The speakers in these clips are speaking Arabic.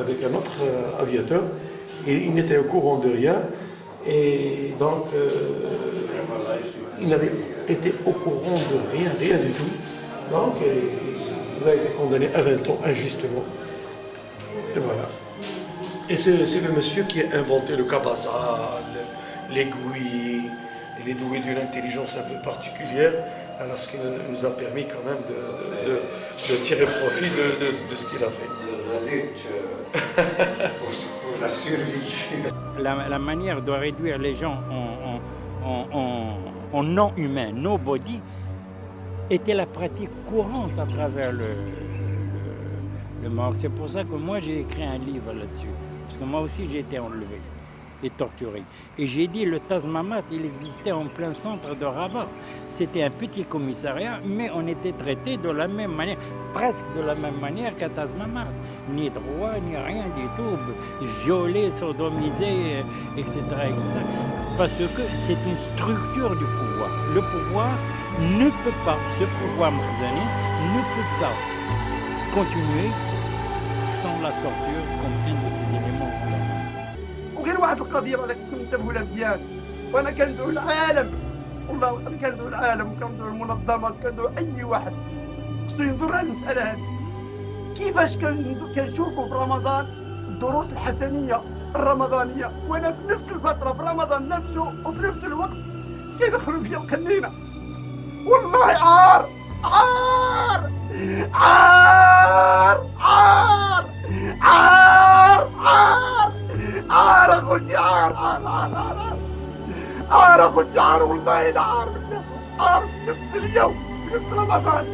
avec un autre aviateur, et il n'était au courant de rien, et donc il n'avait été au courant de rien du tout. Donc il a été condamné à 20 ans injustement. Et voilà. Et c'est le monsieur qui a inventé le cabazal, l'aiguille. Il est doué d'une intelligence un peu particulière, alors ce qui nous a permis quand même de tirer profit de ce qu'il a fait. La lutte pour la survie. La manière de réduire les gens en non humains, nobody, était la pratique courante à travers le Maroc. C'est pour ça que moi j'ai écrit un livre là-dessus, parce que moi aussi j'ai été enlevé et torturé. Et j'ai dit le Taz Mamart, il existait en plein centre de Rabat. C'était un petit commissariat, mais on était traité de la même manière, presque de la même manière qu'à Taz Mamart. Ni droit, ni rien du tout, violé, sodomisé, etc., etc. Parce que c'est une structure du pouvoir. Le pouvoir ne peut pas, ce pouvoir marzani ne peut pas continuer sans la torture comme un de ces éléments. وغير واحد القضيه هذاك السن انتبهوا لها مزيان، وانا كندعو العالم، والله انا كندعو العالم وكندعو المنظمات كندعو اي واحد خصو ينظر لهذه المساله هذه. كيفاش كنشوفوا في رمضان الدروس الحسنيه الرمضانيه، وانا في نفس الفتره في رمضان نفسه وفي نفس الوقت كيدخلوا فيا القنينه. والله عار عار عار عار عار عار عار اخوتي عار عار عار عار عار اخوتي عار، والله لا عار بالله عار في نفس اليوم في نفس رمضان.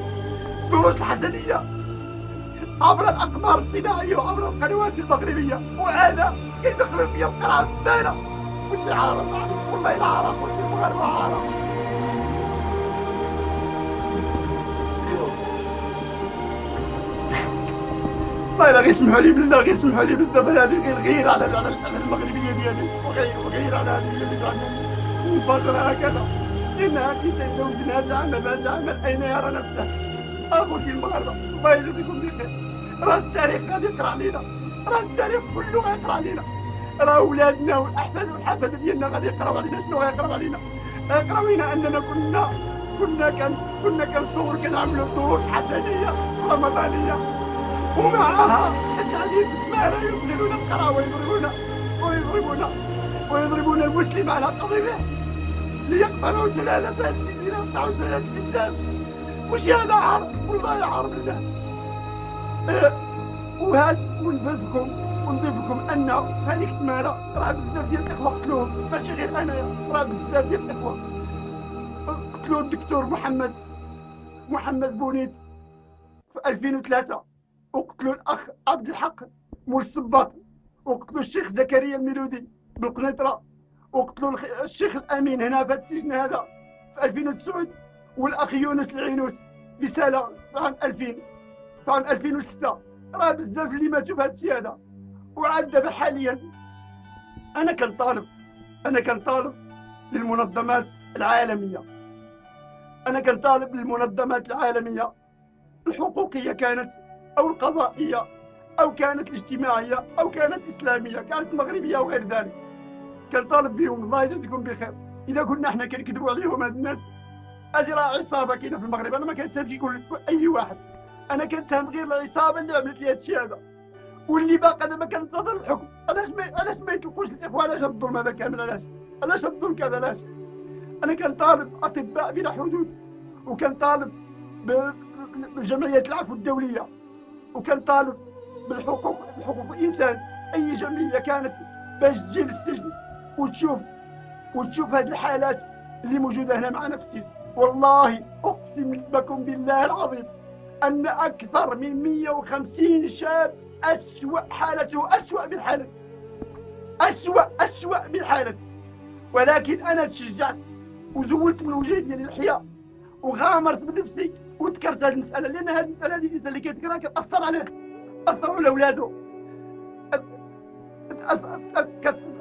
دروس الحسنيه عبر الاقمار الصناعيه وعبر القنوات المغربيه، وانا كيدخلوا فيا القرعه الزاينه. ماشي عار والله لا عار اخوتي المغاربه عار. والله لا غير يسمحوا لي بالله، غير يسمحوا لي بزاف هذه غير على المغربيه ديالي، وغير على هذه اللي بتاعنا مفاجره هكذا انها كتزوجنا عام بعد عام. اين يرى نفسه اخوتي المغاربه؟ الله يجزيكم بخير. راه التاريخ غادي يقرا علينا، راه التاريخ كله غيقرا علينا، راه ولادنا والاحفاد والحفاده ديالنا غادي يقراو علينا. شنو غيقراو علينا؟ غيقراو علينا اننا كنا كنصور كنعملوا دروس حسنيه رمضانيه، ومعها أساليب ما لا يمكنون القراءة ويضربون المسلم على قضيبه ليقتلوا سلالة الدين ويقطعوا سلالة الإسلام. وش هذا عار؟ والله عار بالله. ونضيف لكم أن هذيك التمارة راه بزاف ديال الإخوة قتلوهم، ماشي غير أنايا، راه بزاف ديال الإخوة قتلوا الدكتور محمد بونيت في 2003، وقتلوا الاخ عبد الحق مول الصباط، وقتلوا الشيخ زكريا الميلودي بالقنيطره، وقتلوا الشيخ الامين هنا في هذا السجن هذا في 2009، والاخ يونس العينوس في ساله في عام 2000 في عام 2006. راه بزاف اللي ماتوا في هذا الشيء هذا. وعاد دابا حاليا انا كنطالب للمنظمات العالميه، الحقوقيه كانت أو القضائية أو كانت الاجتماعية أو كانت إسلامية، كانت مغربية أو غير ذلك، كنطالب بهم. الله يجازيكم بخير. إذا كنا احنا كنكذبوا عليهم هاد الناس، هذه راه عصابة كاينة في المغرب. أنا ما كنتساهمش يقول أي واحد، أنا كنتساهم غير العصابة اللي عملت لي هاد الشيء هذا، واللي باقي دابا كنتظر الحكم. علاش ما يطلقوش الإخوة؟ علاش هاد الظلم هذا كامل؟ علاش هاد الظلم كذا؟ علاش؟ أنا كنطالب أطباء بلا حدود، وكنطالب بجمعية العفو الدولية، وكنطالب بحقوق الانسان. اي جمعيه كانت باش تجي للسجن وتشوف هذه الحالات اللي موجوده هنا معنا في السجن. والله اقسم لكم بالله العظيم ان اكثر من 150 شاب اسوأ من حالتي، اسوأ من حالتي. ولكن انا تشجعت وزولت من وجهي ديالي الحياه، وغامرت بنفسي وذكرت هذه المساله، لان هذه المساله هذه الانسان اللي كيذكرها كتاثر عليه، تاثر على اولاده،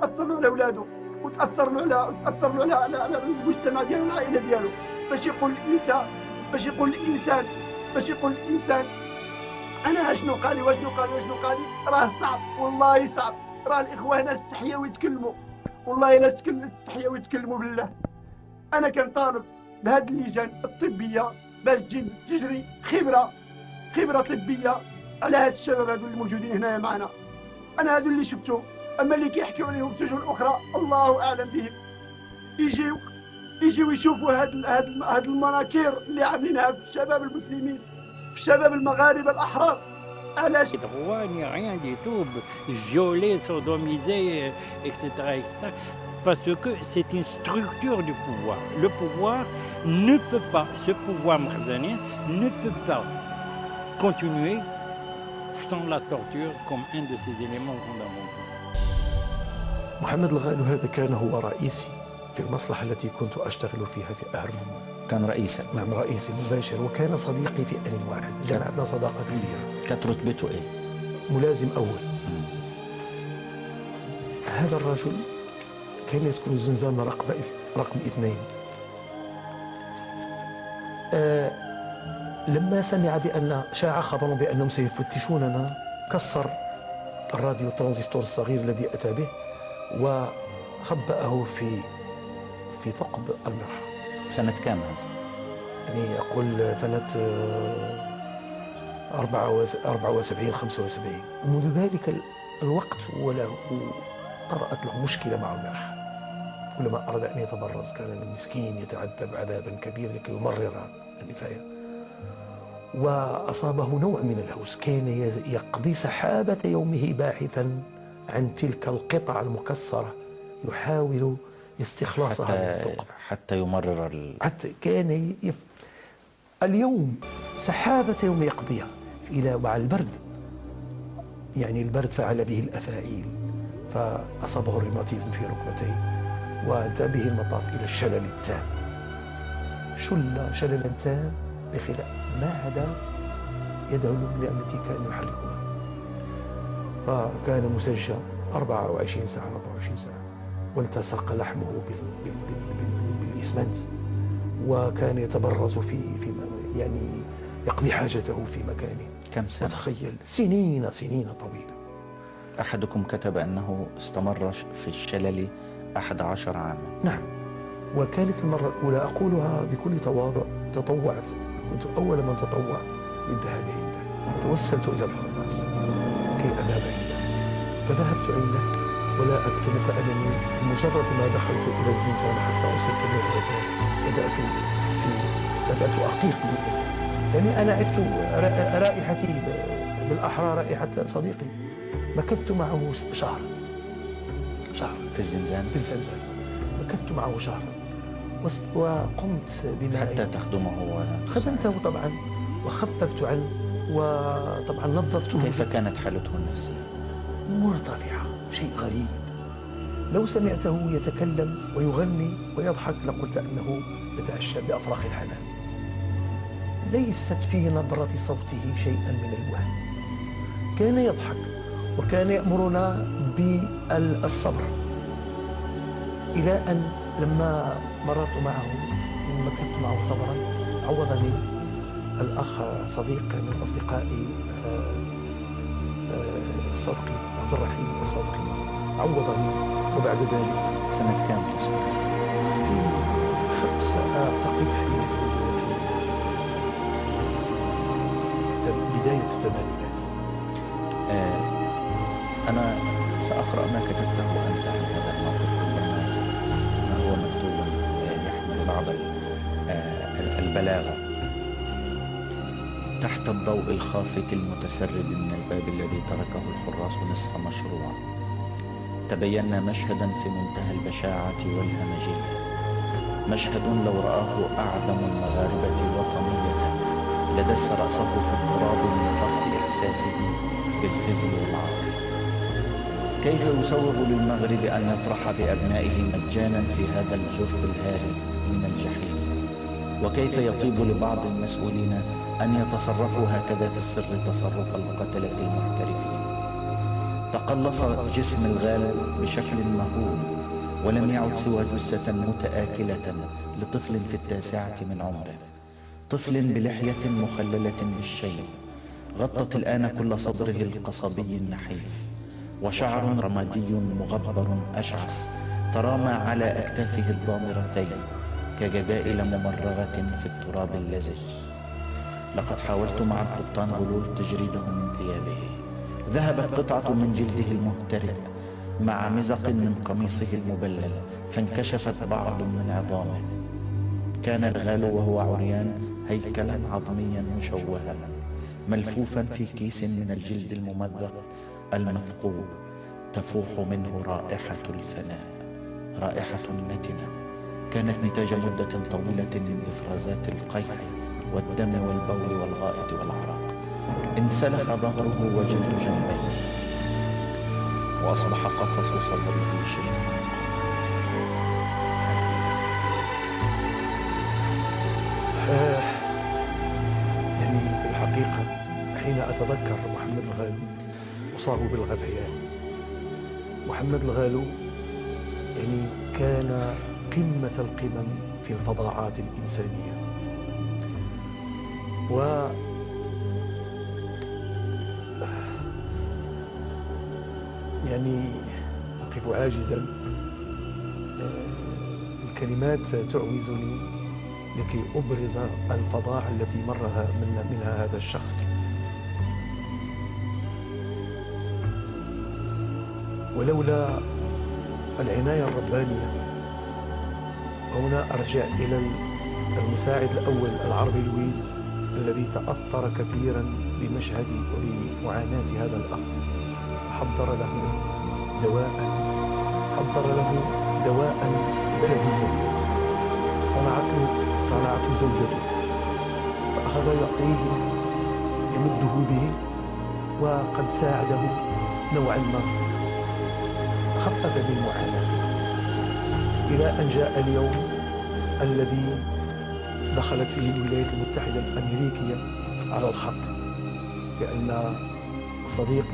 تاثر على اولاده، وتاثر على المجتمع ديالو والعائله ديالو. باش يقول الانسان انا اشنو قالي واشنو قالي واشنو قالي، راه صعب والله صعب. راه الاخوه هنا استحيوا يتكلموا، والله لا استحيوا يتكلموا بالله. انا كنطالب بهذه اللجان الطبيه باش تجري خبره طبيه على هاد الشباب هادو الموجودين هنايا معنا. انا هادو اللي شفتهم، اما اللي كيحكيو عليهم في السجون الاخرى الله اعلم بهم. يجيو يشوفوا هاد المناكير اللي عاملينها في الشباب المسلمين، في الشباب المغاربه الاحرار. علاش؟ Droit ni rien du tout, violer, sodomiser, etc., etc. Parce que c'est une structure du pouvoir. Le pouvoir ne peut pas, ce pouvoir makhzanien ne peut pas continuer sans la torture comme un de ses éléments fondamentaux. محمد الغالو هذا كان هو رئيسي في المصلحة التي كنت أشتغل فيها في أهرمون. كان رئيسا؟ نعم رئيسي مباشر، وكان صديقي في آن واحد، جمعتنا صداقة كبيرة. كانت رتبته إيه؟ ملازم أول. هذا الرجل كان يسكن الزنزانة رقم 2. لما سمع بأن شاع خبر بأنهم سيفتشوننا كسر الراديو الترانزستور الصغير الذي أتى به وخبأه في ثقب المرحاض. سنة كام هذا؟ يعني أقول سنة 74 75. ومنذ ذلك الوقت وله طرأت له مشكلة مع المرحاض. كلما أراد أن يتبرز كان المسكين يتعذب عذابا كبيرا لكي يمرر النفاية، وأصابه نوع من الهوس. كان يقضي سحابة يومه باحثا عن تلك القطع المكسرة، يحاول استخلاصها من الثقب حتى يمرر حتى كان اليوم سحابة يوم يقضيها مع البرد. يعني البرد فعل به الأفاعيل، فأصابه الروماتيزم في ركبتيه، وانتهى به المطاف إلى الشلل التام. شللا تام بخلاف ما عدا يده اليمنى التي كان يحركها، فكان مسجى 24 ساعة 24 ساعة، والتصق لحمه بالإسمنت، وكان يتبرز في يعني يقضي حاجته في مكانه. كم سنة؟ وتخيل سنين طويلة. أحدكم كتب أنه استمر في الشلل 11 عاما. نعم، وكانت المرة الأولى أقولها بكل تواضع تطوعت، كنت أول من تطوع للذهاب عنده. توسلت إلى الحراس كي أذهب عنده، فذهبت عنده ولا أكتمك أنني بمجرد ما دخلت إلى الزنزانة حتى وصلت إلى الباب بدأت أقيق بالباب، لأني أنا عرفت رائحتي بالأحرى رائحة صديقي. مكثت معه شهرا في الزنزانة؟ في الزنزانة مكثت معه شهرا، وقمت بما حتى تخدمه خدمته طبعا، وخففت عنه، وطبعا نظفته. كيف كانت حالته النفسية؟ مرتفعة، شيء غريب. لو سمعته يتكلم ويغني ويضحك لقلت أنه يتعشى بأفراح الحنان. ليست في نبرة صوته شيئا من الوهم. كان يضحك وكان يأمرنا بالصبر، إلى أن لما مررت معه مكثت معه صبرا عوضني الأخ صديق من أصدقائي الصدقي عبد الرحيم الصدقي، عوضني. وبعد ذلك سنة كام تذكر؟ في 5 أعتقد في بداية الثمانينات. أنا سأقرأ ما كتبته أنت عن هذا الموقف، ما هو مكتوب يحمل بعض البلاغة. تحت الضوء الخافت المتسرب من الباب الذي تركه الحراس نصف مشروع، تبينا مشهدا في منتهى البشاعة والهمجية، مشهد لو رآه أعدم المغاربة وطنية لدس رأسه في التراب من فرط إحساسه بالخزي والعار. كيف يسوغ للمغرب أن يطرح بأبنائه مجانا في هذا الجرف الهاري من الجحيم؟ وكيف يطيب لبعض المسؤولين أن يتصرفوا هكذا في السر تصرف القتلة المحترفين؟ تقلص جسم الغال بشكل مهول، ولم يعد سوى جثة متآكلة لطفل في 9 من عمره، طفل بلحية مخللة بالشيب، غطت الآن كل صدره القصبي النحيف، وشعر رمادي مغبر أشعث ترامى على أكتافه الضامرتين كجدائل ممرغة في التراب اللزج. لقد حاولت مع القبطان غلول تجريده من ثيابه. ذهبت قطعة من جلده المهترئ مع مزق من قميصه المبلل، فانكشفت بعض من عظامه. كان الغال وهو عريان هيكلا عظميا مشوها ملفوفا في كيس من الجلد الممزق المثقوب، تفوح منه رائحة الفناء، رائحة نتنة كانت نتاج مدة طويلة من إفرازات القيح والدم والبول والغائط والعرق. انسلخ ظهره وجلد جنبيه، وأصبح قفص صدره شجرا. يعني في الحقيقة حين أتذكر محمد الغالو أصاب بالغثيان. محمد الغالو يعني كان قمة القمم في الفظاعات الإنسانية، و يعني أقف عاجزا، الكلمات تعوزني لكي أبرز الفظاعة التي مرها منها هذا الشخص. ولولا العناية الربانية، هنا أرجع إلى المساعد الأول العربي لويز الذي تأثر كثيرا بمشهد وبمعاناة هذا الأخ، حضر له دواء بلديا صنعته زوجته، فأخذ يعطيه يمده به، وقد ساعده نوعا ما، خفف من معاناته، إلى أن جاء اليوم الذي دخلت فيه الولايات المتحدة الأمريكية على الخط، لأن صديق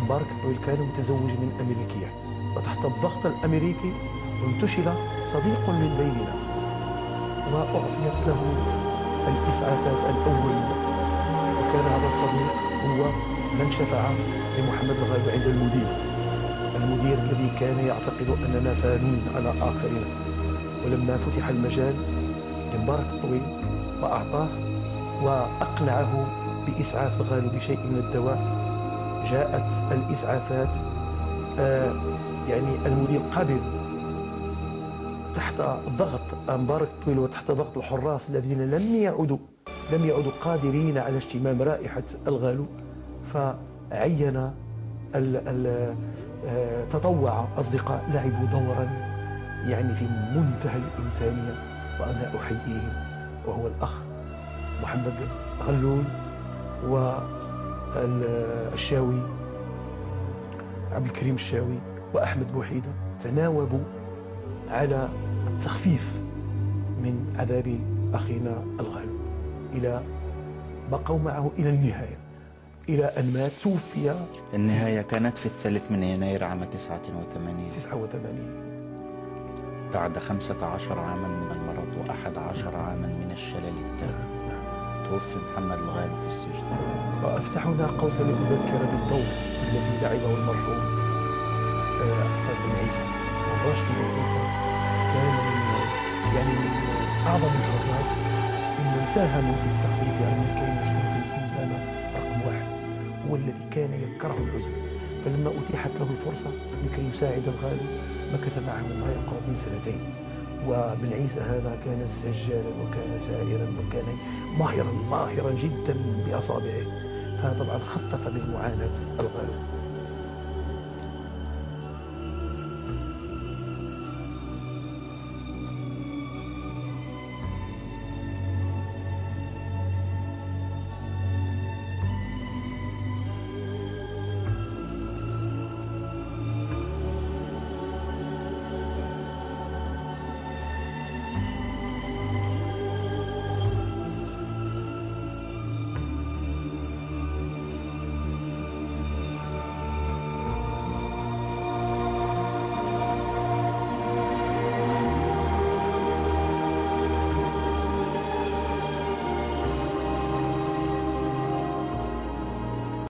مبارك طويل كان متزوج من أمريكية، وتحت الضغط الأمريكي انتشل صديق من بيننا، وأعطيت له الإسعافات الأولية، وكان هذا الصديق هو من شفع لمحمد الغالو عند المدير الذي كان يعتقد أننا فانون على آخرنا. ولما فتح المجال لمبارك الطويل وأعطاه وأقنعه بإسعاف الغالو بشيء من الدواء، جاءت الإسعافات. يعني المدير قبل تحت ضغط مبارك الطويل وتحت ضغط الحراس الذين لم يعودوا قادرين على اشتمام رائحة الغالو، فعين تطوع أصدقاء لعبوا دورا يعني في منتهى الإنسانية، وأنا أحييهم، وهو الأخ محمد غلول والشاوي عبد الكريم الشاوي وأحمد بوحيدة، تناوبوا على التخفيف من عذاب أخينا الغالو، إلى بقوا معه إلى النهاية، إلى أن مات. توفي. النهاية كانت في 3 يناير عام 89 بعد 15 عاما من المرض و11 عاما من الشلل التام. توفي محمد الغالو في السجن. وأفتح هنا قوسا لأذكر بالدور الذي لعبه المرحوم أحمد بن عيسى الراشد بن عيسى. كان من أعظم الحراس ممن ساهموا في التخفيف عن كي يسكن في الزنزانة رقم 1. هو الذي كان يكره الحزن، فلما أتيحت له الفرصة لكي يساعد الغالو مكث معه ما يقرب من 2 سنين. وبن عيسى هذا كان سجالا وكان سائرا وكان ماهرا جدا بأصابعه، فطبعا خفف من معاناة الغالو.